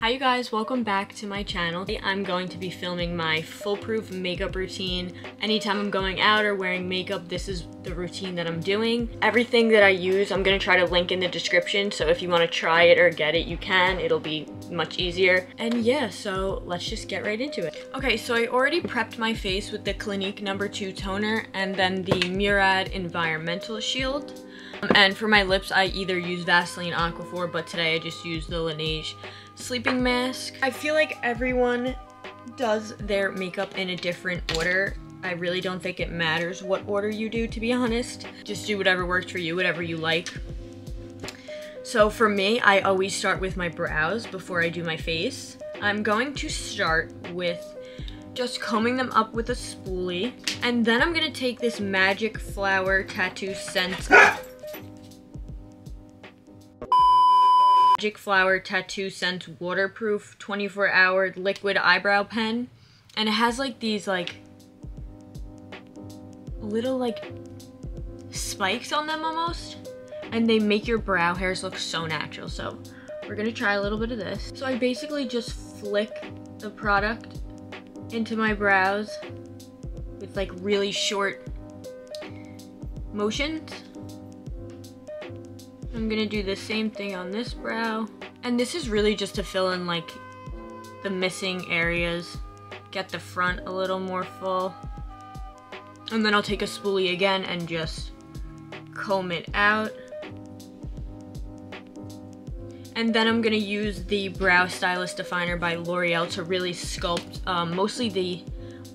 Hi you guys, welcome back to my channel. I'm going to be filming my foolproof makeup routine. Anytime I'm going out or wearing makeup, this is the routine that I'm doing. Everything that I use, I'm gonna try to link in the description, so if you wanna try it or get it, you can. It'll be much easier. And yeah, so let's just get right into it. Okay, so I already prepped my face with the Clinique No. 2 toner and then the Murad Environmental Shield. And for my lips, I either use Vaseline Aquaphor, but today I just used the Laneige sleeping mask. I feel like everyone does their makeup in a different order. I really don't think it matters what order you do, to be honest. Just do whatever works for you, whatever you like. So for me, I always start with my brows before I do my face. I'm going to start with just combing them up with a spoolie, and then I'm gonna take this Magic Flower Tattoo Scent waterproof 24-hour liquid eyebrow pen, and it has like these little spikes on them almost, and they make your brow hairs look so natural. So we're gonna try a little bit of this. So I basically just flick the product into my brows with like really short motions. I'm gonna do the same thing on this brow. And this is really just to fill in like the missing areas, get the front a little more full. And then I'll take a spoolie again and just comb it out. And then I'm gonna use the Brow Stylist Definer by L'Oreal to really sculpt mostly the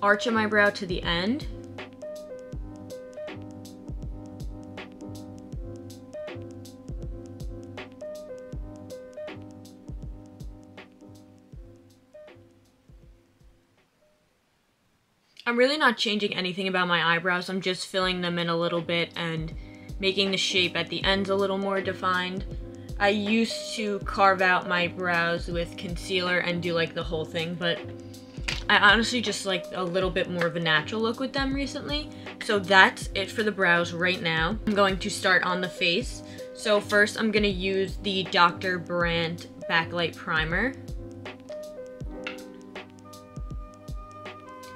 arch of my brow to the end. I'm really not changing anything about my eyebrows. I'm just filling them in a little bit and making the shape at the ends a little more defined. I used to carve out my brows with concealer and do like the whole thing, but I honestly just like a little bit more of a natural look with them recently. So that's it for the brows right now. I'm going to start on the face. So first I'm gonna use the Dr. Brandt Backlight Primer.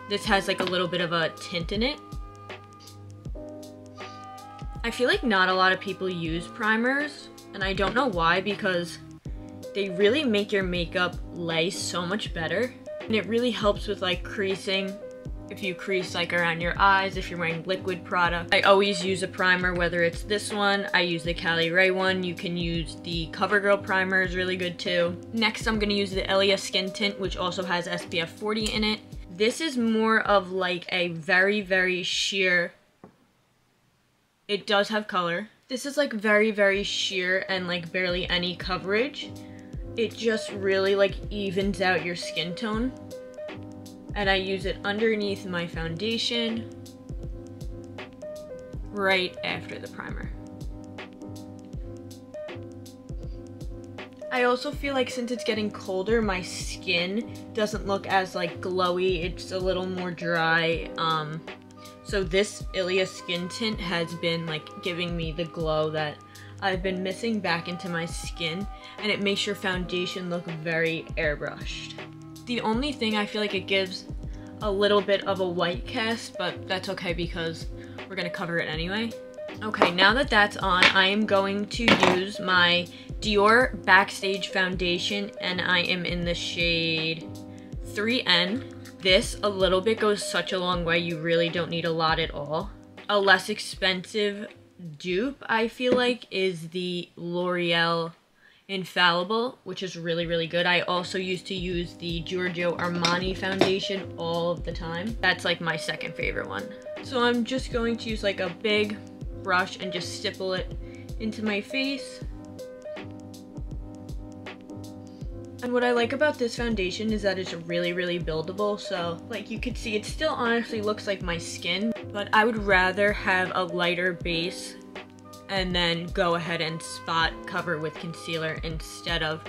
This has like a little bit of a tint in it. I feel like not a lot of people use primers, and I don't know why, because they really make your makeup lay so much better. And it really helps with like creasing, if you crease like around your eyes, if you're wearing liquid product. I always use a primer, whether it's this one, I use the Cali Ray one, you can use the CoverGirl primer, is really good too. Next I'm gonna use the Ilia Skin Tint, which also has SPF 40 in it. This is more of like a very, very sheer, it does have color. This is like very, very sheer and like barely any coverage. It just really like evens out your skin tone. And I use it underneath my foundation, right after the primer. I also feel like since it's getting colder, my skin doesn't look as like glowy, it's a little more dry. So this Ilia Skin Tint has been like giving me the glow that I've been missing back into my skin, and it makes your foundation look very airbrushed. The only thing I feel like it gives a little bit of a white cast, but that's okay because we're gonna cover it anyway. Okay, now that that's on, I am going to use my Dior Backstage Foundation, and I am in the shade 3N. This, a little bit, goes such a long way. You really don't need a lot at all. A less expensive dupe, I feel like, is the L'Oreal Infallible, which is really, really good. I also used to use the Giorgio Armani foundation all the time. That's like my second favorite one. So I'm just going to use like a big brush and just stipple it into my face. And what I like about this foundation is that it's really, really buildable. So like you could see, it still honestly looks like my skin, but I would rather have a lighter base and then go ahead and spot cover with concealer instead of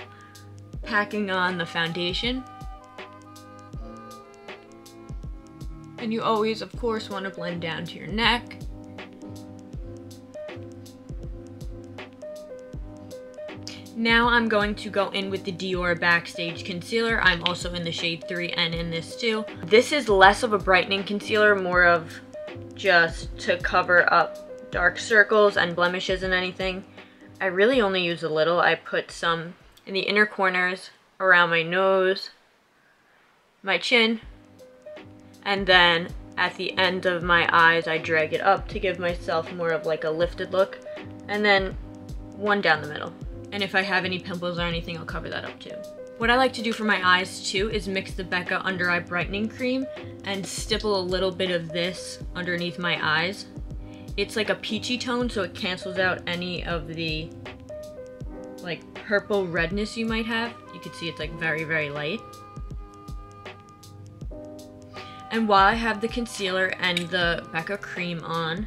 packing on the foundation. And you always, of course, want to blend down to your neck. Now I'm going to go in with the Dior Backstage Concealer. I'm also in the shade 3 and in this too. This is less of a brightening concealer, more of just to cover up dark circles and blemishes and anything. I really only use a little. I put some in the inner corners, around my nose, my chin, and then at the end of my eyes I drag it up to give myself more of like a lifted look, and then one down the middle. And if I have any pimples or anything, I'll cover that up too. What I like to do for my eyes too is mix the Becca Under Eye Brightening Cream and stipple a little bit of this underneath my eyes. It's like a peachy tone, so it cancels out any of the like purple redness you might have. You can see it's like very, very light. And while I have the concealer and the Becca cream on,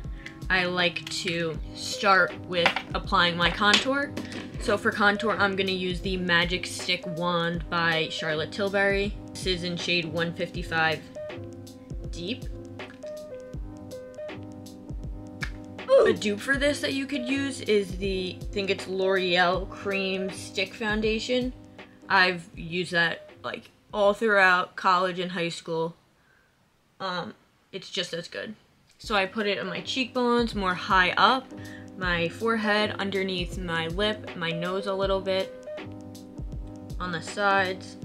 I like to start with applying my contour. So for contour, I'm going to use the Magic Stick Wand by Charlotte Tilbury. This is in shade 155 Deep. A dupe for this that you could use is I think it's L'Oreal Cream Stick Foundation. I've used that like all throughout college and high school. It's just as good. So I put it on my cheekbones, more high up, my forehead, underneath my lip, my nose a little bit, on the sides.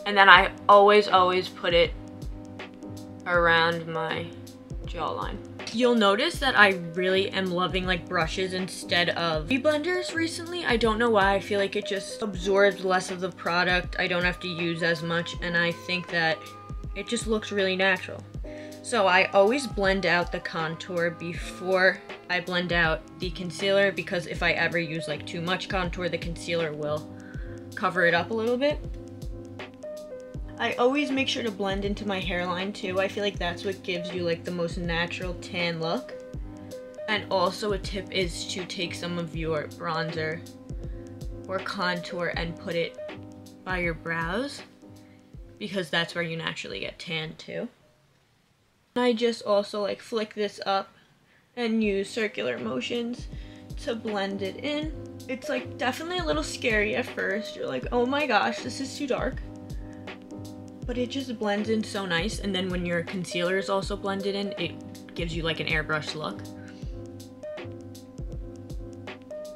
And then I always put it around my jawline. You'll notice that I really am loving like brushes instead of beauty blenders recently. I don't know why. I feel like it just absorbs less of the product. I don't have to use as much, and I think that it just looks really natural. So I always blend out the contour before I blend out the concealer, because if I ever use like too much contour, the concealer will cover it up a little bit. I always make sure to blend into my hairline too. I feel like that's what gives you like the most natural tan look. And also a tip is to take some of your bronzer or contour and put it by your brows, because that's where you naturally get tan too. I just also like flick this up and use circular motions to blend it in. It's like definitely a little scary at first. You're like, oh my gosh, this is too dark. But it just blends in so nice, and then when your concealer is also blended in, it gives you like an airbrush look.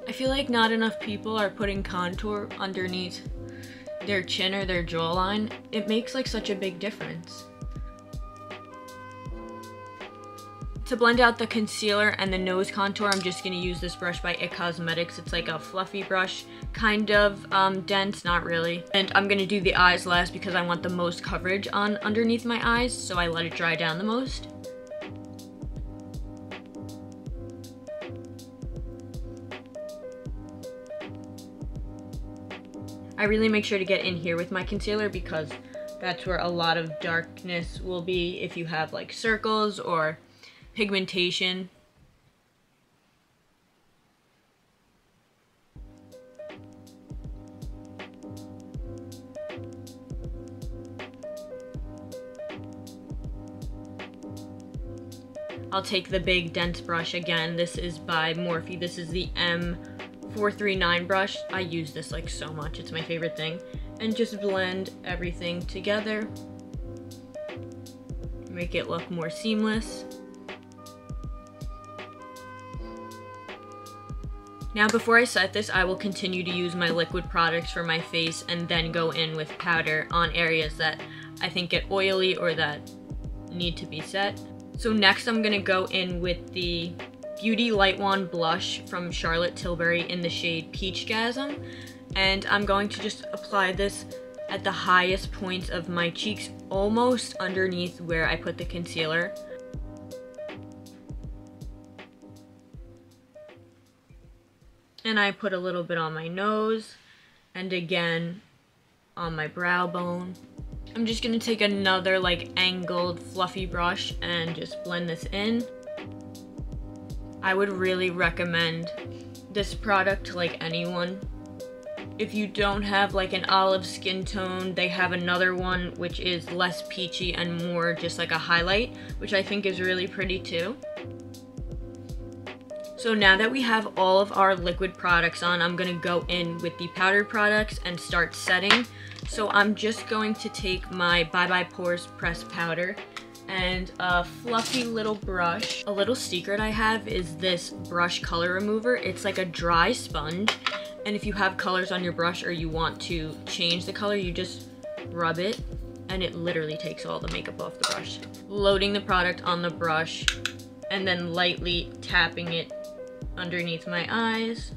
I feel like not enough people are putting contour underneath their chin or their jawline. It makes like such a big difference. To blend out the concealer and the nose contour, I'm just going to use this brush by It Cosmetics. It's like a fluffy brush, kind of dense, not really. And I'm going to do the eyes last because I want the most coverage on underneath my eyes, so I let it dry down the most. I really make sure to get in here with my concealer because that's where a lot of darkness will be if you have like circles or pigmentation. I'll take the big dense brush again. This is by Morphe. This is the M439 brush. I use this like so much. It's my favorite thing. And just blend everything together. Make it look more seamless. Now before I set this, I will continue to use my liquid products for my face and then go in with powder on areas that I think get oily or that need to be set. So next I'm going to go in with the Beauty Light Wand blush from Charlotte Tilbury in the shade Peachgasm, and I'm going to just apply this at the highest points of my cheeks, almost underneath where I put the concealer. And I put a little bit on my nose, and again on my brow bone. I'm just gonna take another like angled fluffy brush and just blend this in. I would really recommend this product to like anyone. If you don't have like an olive skin tone, they have another one which is less peachy and more just like a highlight, which I think is really pretty too. So now that we have all of our liquid products on, I'm gonna go in with the powdered products and start setting. So I'm just going to take my Bye Bye Pores pressed powder and a fluffy little brush. A little secret I have is this brush color remover. It's like a dry sponge, and if you have colors on your brush or you want to change the color, you just rub it and it literally takes all the makeup off the brush. Loading the product on the brush and then lightly tapping it underneath my eyes.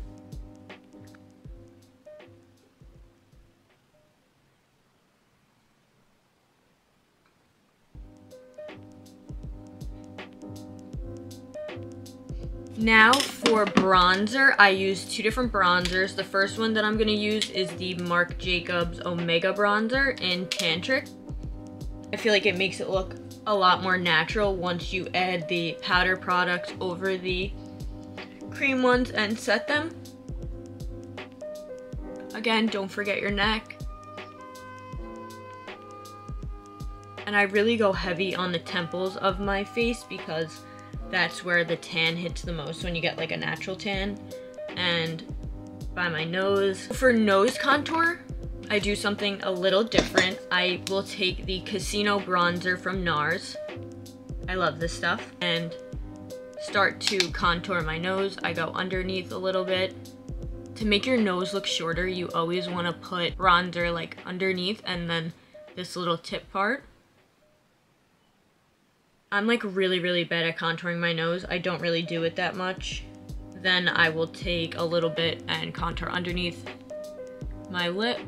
Now for bronzer, I use two different bronzers. The first one that I'm going to use is the Marc Jacobs Omega bronzer in Tantric. I feel like it makes it look a lot more natural once you add the powder products over the cream ones and set them. Again, don't forget your neck. And I really go heavy on the temples of my face because that's where the tan hits the most when you get like a natural tan. And by my nose. For nose contour, I do something a little different. I will take the Casino bronzer from NARS. I love this stuff. And start to contour my nose. I go underneath a little bit. To make your nose look shorter, you always want to put bronzer like underneath and then this little tip part. I'm like really bad at contouring my nose. I don't really do it that much. Then I will take a little bit and contour underneath my lip.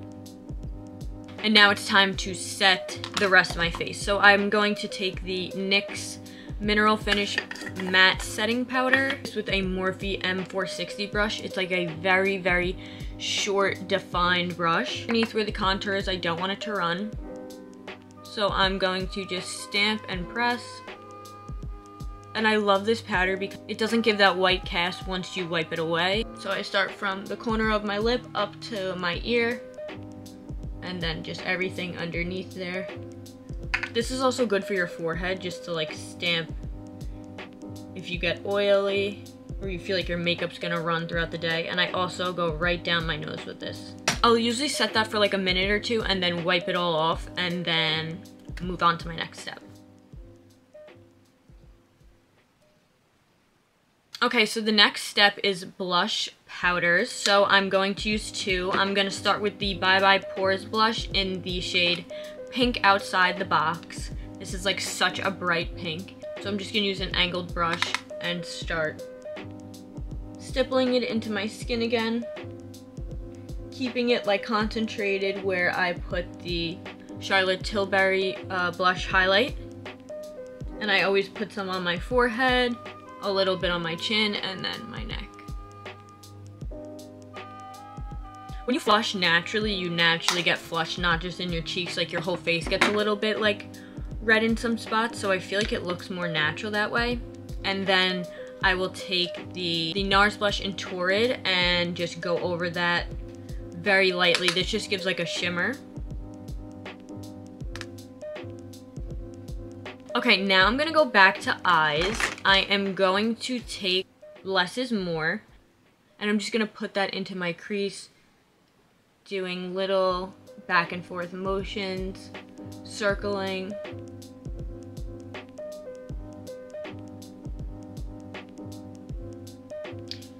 And now it's time to set the rest of my face. So I'm going to take the NYX Mineral Finish Matte Setting Powder with a Morphe M460 brush. It's like a very short, defined brush. Underneath where the contour is, I don't want it to run. So I'm going to just stamp and press. And I love this powder because it doesn't give that white cast once you wipe it away. So I start from the corner of my lip up to my ear, and then just everything underneath there. This is also good for your forehead, just to like stamp if you get oily or you feel like your makeup's gonna run throughout the day. And I also go right down my nose with this. I'll usually set that for like a minute or two and then wipe it all off and then move on to my next step. Okay, so the next step is blush powders. So I'm going to use two. I'm going to start with the Bye Bye Pores blush in the shade Pink Outside the Box. This is like such a bright pink. So I'm just going to use an angled brush and start stippling it into my skin again. Keeping it like concentrated where I put the Charlotte Tilbury blush highlight. And I always put some on my forehead, a little bit on my chin, and then my neck. When you flush naturally, you naturally get flushed, not just in your cheeks, like your whole face gets a little bit like red in some spots, so I feel like it looks more natural that way. And then I will take the NARS blush in Torrid and just go over that very lightly. This just gives like a shimmer. Okay, now I'm gonna go back to eyes. I am going to take Less is More, and I'm just gonna put that into my crease, doing little back and forth motions, circling.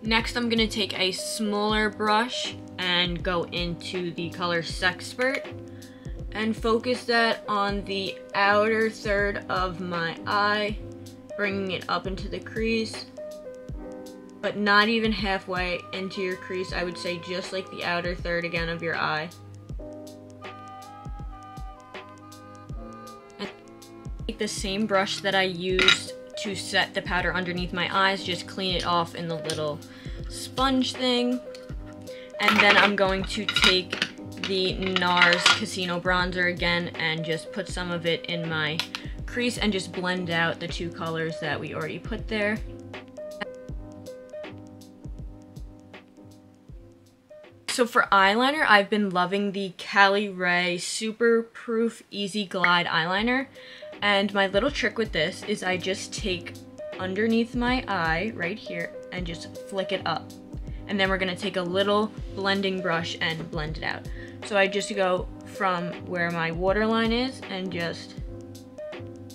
Next, I'm gonna take a smaller brush and go into the color Sexpert and focus that on the outer third of my eye, bringing it up into the crease, but not even halfway into your crease. I would say just like the outer third again of your eye. And take the same brush that I used to set the powder underneath my eyes, just clean it off in the little sponge thing. And then I'm going to take the NARS Casino bronzer again and just put some of it in my crease and just blend out the two colors that we already put there. So for eyeliner, I've been loving the Cali Ray Super Proof Easy Glide eyeliner. And my little trick with this is I just take underneath my eye right here and just flick it up. And then we're gonna take a little blending brush and blend it out. So I just go from where my waterline is and just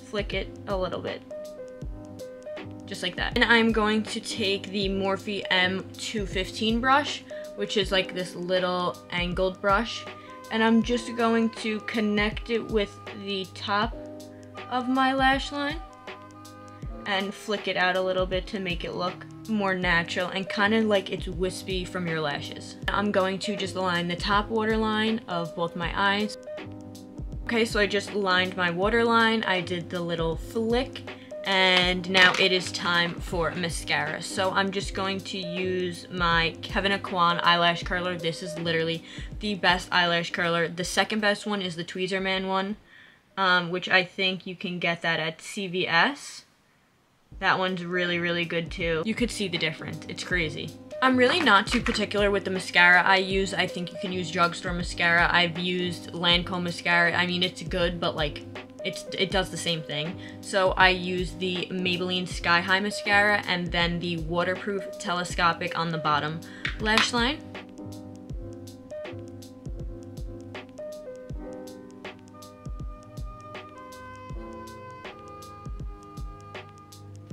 flick it a little bit. Just like that. And I'm going to take the Morphe M215 brush, which is like this little angled brush, and I'm just going to connect it with the top of my lash line and flick it out a little bit to make it look more natural and kind of like it's wispy from your lashes. I'm going to just line the top waterline of both my eyes. Okay, so I just lined my waterline, I did the little flick, and now it is time for mascara. So I'm just going to use my Kevyn Aucoin eyelash curler. This is literally the best eyelash curler. The second best one is the Tweezerman one, which I think you can get that at CVS. That one's really, really good too. You could see the difference. It's crazy. I'm really not too particular with the mascara I use. I think you can use drugstore mascara. I've used Lancome mascara. I mean, it's good, but like, it does the same thing. So I use the Maybelline Sky High mascara and then the waterproof telescopic on the bottom lash line.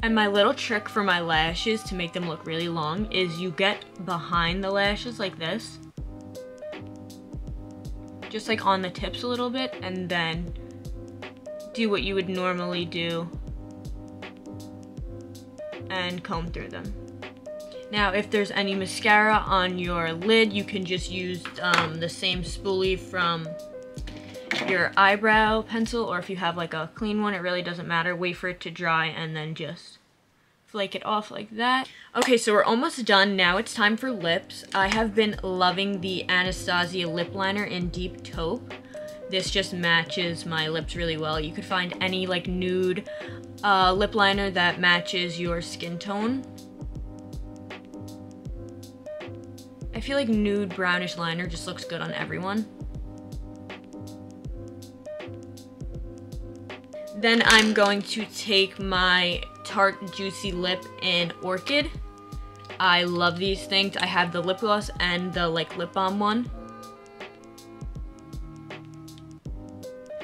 And my little trick for my lashes to make them look really long is you get behind the lashes like this. Just like on the tips a little bit, and then do what you would normally do and comb through them. Now, if there's any mascara on your lid, you can just use the same spoolie from your eyebrow pencil, or if you have like a clean one, it really doesn't matter. Wait for it to dry and then just flake it off like that. Okay, so we're almost done. Now it's time for lips. I have been loving the Anastasia lip liner in Deep Taupe. This just matches my lips really well. You could find any like nude lip liner that matches your skin tone. I feel like nude brownish liner just looks good on everyone. Then I'm going to take my Tarte Juicy Lip in Orchid. I love these things. I have the lip gloss and the like lip balm one.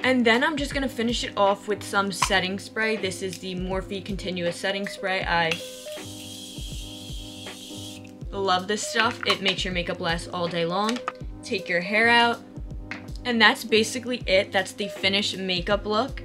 And then I'm just gonna finish it off with some setting spray. This is the Morphe Continuous Setting Spray. I love this stuff. It makes your makeup last all day long. Take your hair out. And that's basically it. That's the finished makeup look.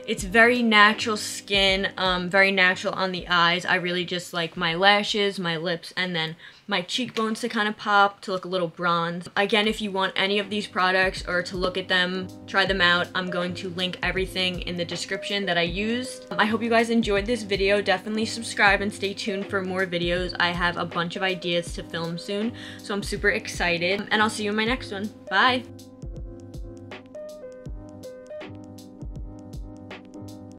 It's very natural skin, very natural on the eyes. I really just like my lashes, my lips, and then my cheekbones to kind of pop, to look a little bronze. Again, if you want any of these products or to look at them, try them out, I'm going to link everything in the description that I used. I hope you guys enjoyed this video. Definitely subscribe and stay tuned for more videos. I have a bunch of ideas to film soon, so I'm super excited. And I'll see you in my next one. Bye!